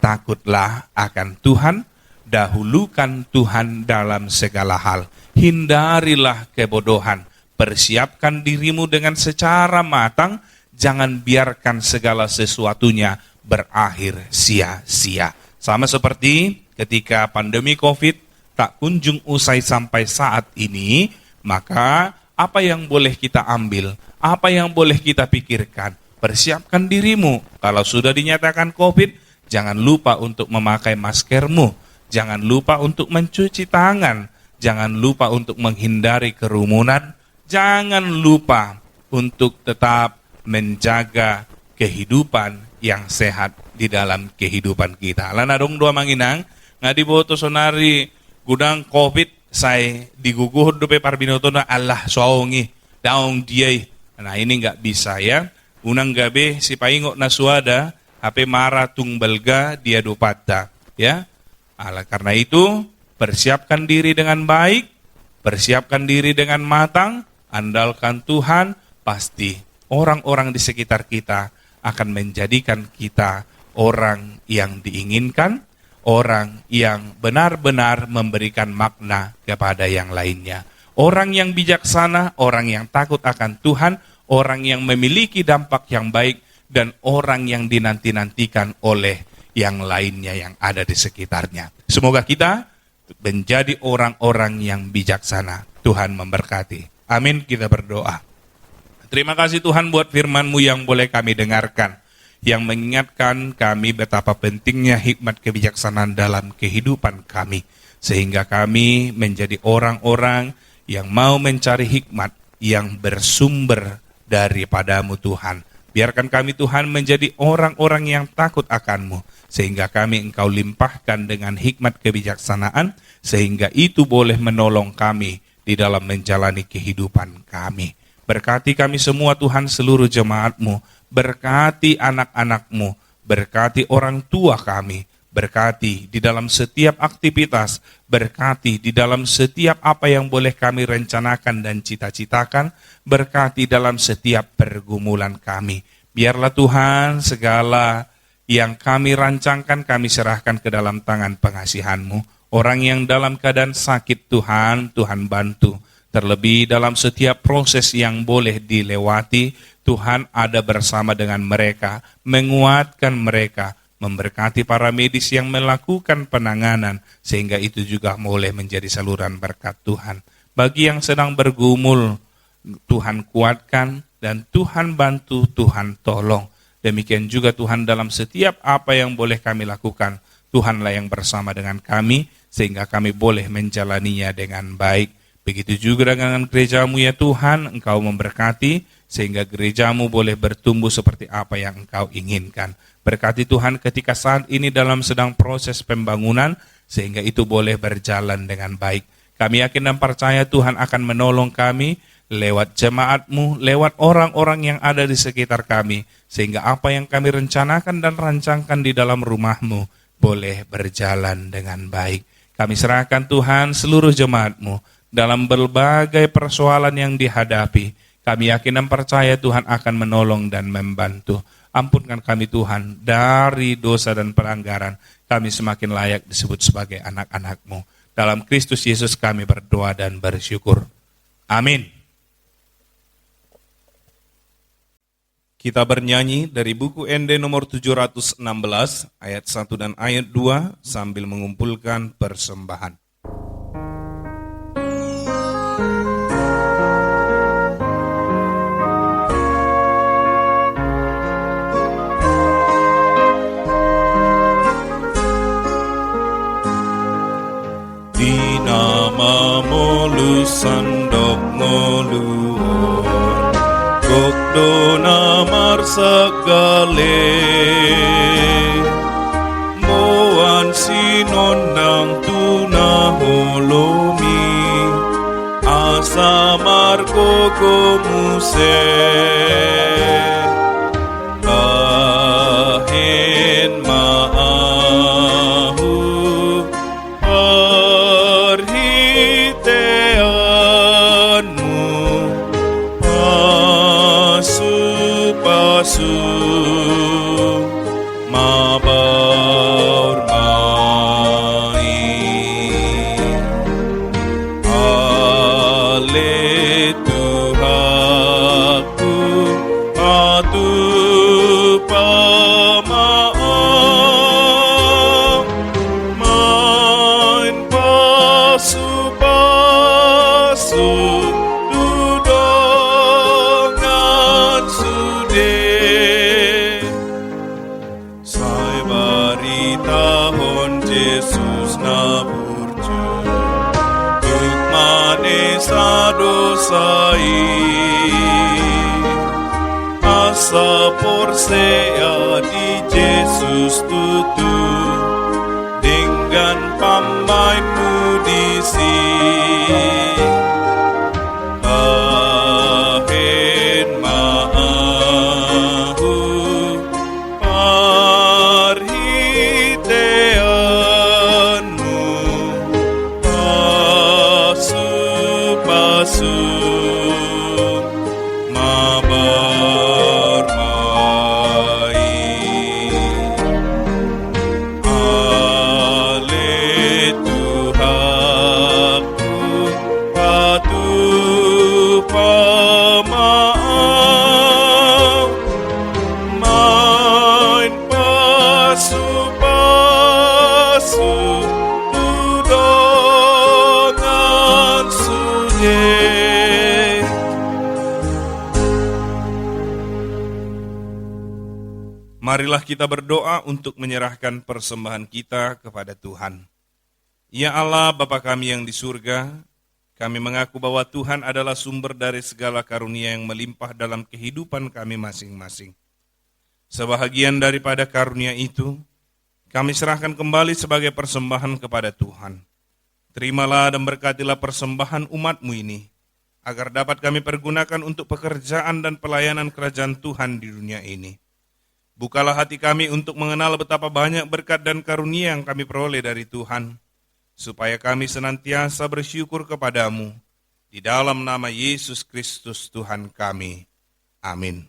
takutlah akan Tuhan, dahulukan Tuhan dalam segala hal, hindarilah kebodohan, persiapkan dirimu dengan secara matang, jangan biarkan segala sesuatunya berakhir sia-sia. Sama seperti ketika pandemi COVID tak kunjung usai sampai saat ini, maka apa yang boleh kita ambil, apa yang boleh kita pikirkan, persiapkan dirimu. Kalau sudah dinyatakan COVID, jangan lupa untuk memakai maskermu, jangan lupa untuk mencuci tangan, jangan lupa untuk menghindari kerumunan, jangan lupa untuk tetap menjaga kehidupan yang sehat di dalam kehidupan kita. Lana dong dua manginang, ngadi boto sonari gudang COVID, saya diguguh dope parbinoto na Allah soongi, daong diay. Nah ini nggak bisa ya. Unang gabi si paingok na suada, HP marah tungbalga dia dupata. Ya, karena itu persiapkan diri dengan baik, persiapkan diri dengan matang, andalkan Tuhan, pasti orang-orang di sekitar kita akan menjadikan kita orang yang diinginkan, orang yang benar-benar memberikan makna kepada yang lainnya. Orang yang bijaksana, orang yang takut akan Tuhan, orang yang memiliki dampak yang baik, dan orang yang dinanti-nantikan oleh yang lainnya yang ada di sekitarnya. Semoga kita menjadi orang-orang yang bijaksana. Tuhan memberkati. Amin, kita berdoa. Terima kasih Tuhan buat firman-Mu yang boleh kami dengarkan, yang mengingatkan kami betapa pentingnya hikmat kebijaksanaan dalam kehidupan kami, sehingga kami menjadi orang-orang yang mau mencari hikmat yang bersumber daripada-Mu Tuhan. Biarkan kami Tuhan menjadi orang-orang yang takut akan-Mu, sehingga kami Engkau limpahkan dengan hikmat kebijaksanaan, sehingga itu boleh menolong kami di dalam menjalani kehidupan kami. Berkati kami semua Tuhan, seluruh jemaat-Mu, berkati anak-anak-Mu, berkati orang tua kami, berkati di dalam setiap aktivitas, berkati di dalam setiap apa yang boleh kami rencanakan dan cita-citakan, berkati dalam setiap pergumulan kami. Biarlah Tuhan segala yang kami rancangkan kami serahkan ke dalam tangan pengasihan-Mu. Orang yang dalam keadaan sakit Tuhan bantu. Terlebih dalam setiap proses yang boleh dilewati, Tuhan ada bersama dengan mereka, menguatkan mereka, memberkati para medis yang melakukan penanganan, sehingga itu juga boleh menjadi saluran berkat Tuhan. Bagi yang sedang bergumul, Tuhan kuatkan, dan Tuhan bantu, Tuhan tolong. Demikian juga Tuhan dalam setiap apa yang boleh kami lakukan, Tuhanlah yang bersama dengan kami, sehingga kami boleh menjalaninya dengan baik. Begitu juga dengan gereja-Mu ya Tuhan, Engkau memberkati, sehingga gereja-Mu boleh bertumbuh seperti apa yang Engkau inginkan. Berkati Tuhan ketika saat ini dalam sedang proses pembangunan, sehingga itu boleh berjalan dengan baik. Kami yakin dan percaya Tuhan akan menolong kami, lewat jemaat-Mu, lewat orang-orang yang ada di sekitar kami, sehingga apa yang kami rencanakan dan rancangkan di dalam rumah-Mu, boleh berjalan dengan baik. Kami serahkan Tuhan seluruh jemaat-Mu, dalam berbagai persoalan yang dihadapi, kami yakin dan percaya Tuhan akan menolong dan membantu. Ampunkan kami Tuhan dari dosa dan pelanggaran, kami semakin layak disebut sebagai anak-anak-Mu. Dalam Kristus Yesus kami berdoa dan bersyukur. Amin. Kita bernyanyi dari buku ND nomor 716, ayat 1 dan ayat 2, sambil mengumpulkan persembahan. Molu sandok ngoluon kok dona marsagale moan sinondang tuna holomi asa marko komuse kahen maahu pasu mabaur mai ale Tuhanku atu pamaaf main pasu dudongan sude Yesus na burju tuk manesa dosai asa porsea di Yesus tutu dengan pamainmu di sini kahen maahu pasu mabar mai ale Tuhanku patu pamaaf main pasu dudongan sude. Marilah kita berdoa untuk menyerahkan persembahan kita kepada Tuhan. Ya Allah, Bapa kami yang di surga, kami mengaku bahwa Tuhan adalah sumber dari segala karunia yang melimpah dalam kehidupan kami masing-masing. Sebahagian daripada karunia itu, kami serahkan kembali sebagai persembahan kepada Tuhan. Terimalah dan berkatilah persembahan umat-Mu ini, agar dapat kami pergunakan untuk pekerjaan dan pelayanan kerajaan Tuhan di dunia ini. Bukalah hati kami untuk mengenal betapa banyak berkat dan karunia yang kami peroleh dari Tuhan, supaya kami senantiasa bersyukur kepadamu. Di dalam nama Yesus Kristus Tuhan kami. Amin.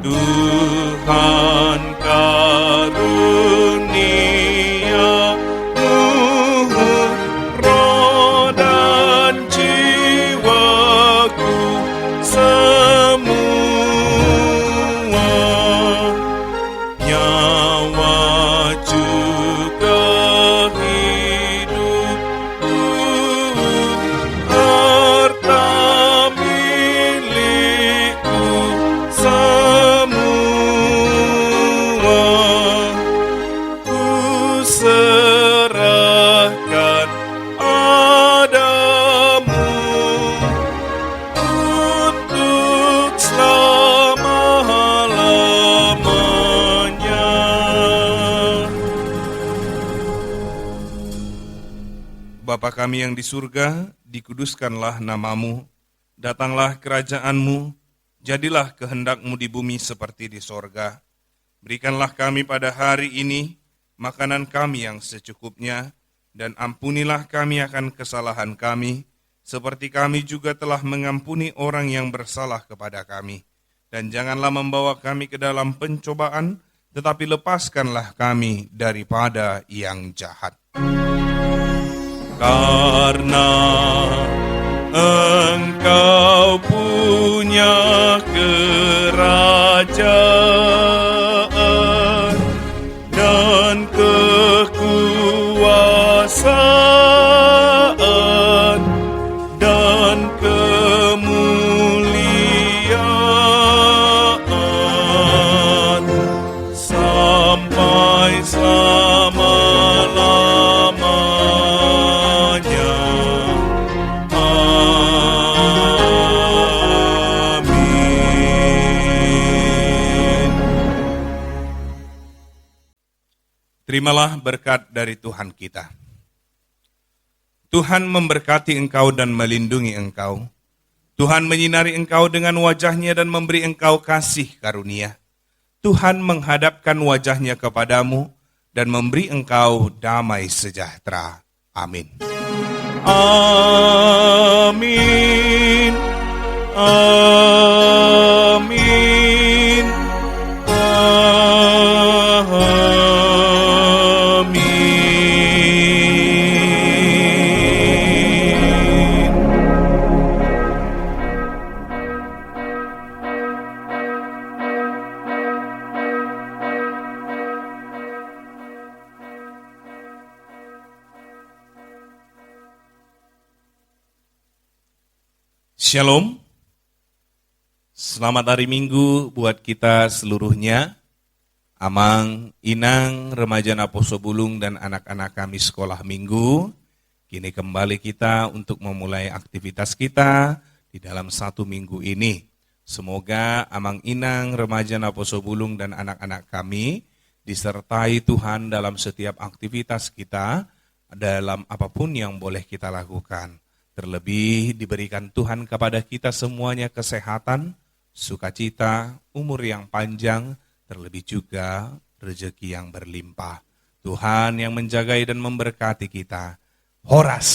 Tuhan karuniamu roh dan jiwaku semua, nyawa juga hidupku, harta milikku semua, ku serahkan padamu untuk selama-lamanya. Bapa kami yang di surga, dikuduskanlah namamu, datanglah kerajaanmu, jadilah kehendak-mu di bumi seperti di sorga. Berikanlah kami pada hari ini makanan kami yang secukupnya, dan ampunilah kami akan kesalahan kami, seperti kami juga telah mengampuni orang yang bersalah kepada kami. Dan janganlah membawa kami ke dalam pencobaan, tetapi lepaskanlah kami daripada yang jahat. Karena Engkau punya kerajaan dan kekuasaan dan kemuliaan sampai selama-lamanya. Amin. Terimalah berkat dari Tuhan kita. Tuhan memberkati engkau dan melindungi engkau. Tuhan menyinari engkau dengan wajah-Nya dan memberi engkau kasih karunia. Tuhan menghadapkan wajah-Nya kepadamu dan memberi engkau damai sejahtera. Amin. Amin. Amin. Amin. Shalom. Selamat hari Minggu buat kita seluruhnya. Amang, Inang, remaja Naposo Bulung dan anak-anak kami sekolah minggu. Kini kembali kita untuk memulai aktivitas kita di dalam satu minggu ini. Semoga Amang, Inang, remaja Naposo Bulung dan anak-anak kami disertai Tuhan dalam setiap aktivitas kita, dalam apapun yang boleh kita lakukan. Terlebih diberikan Tuhan kepada kita semuanya kesehatan, sukacita, umur yang panjang, terlebih juga rezeki yang berlimpah. Tuhan yang menjagai dan memberkati kita. Horas.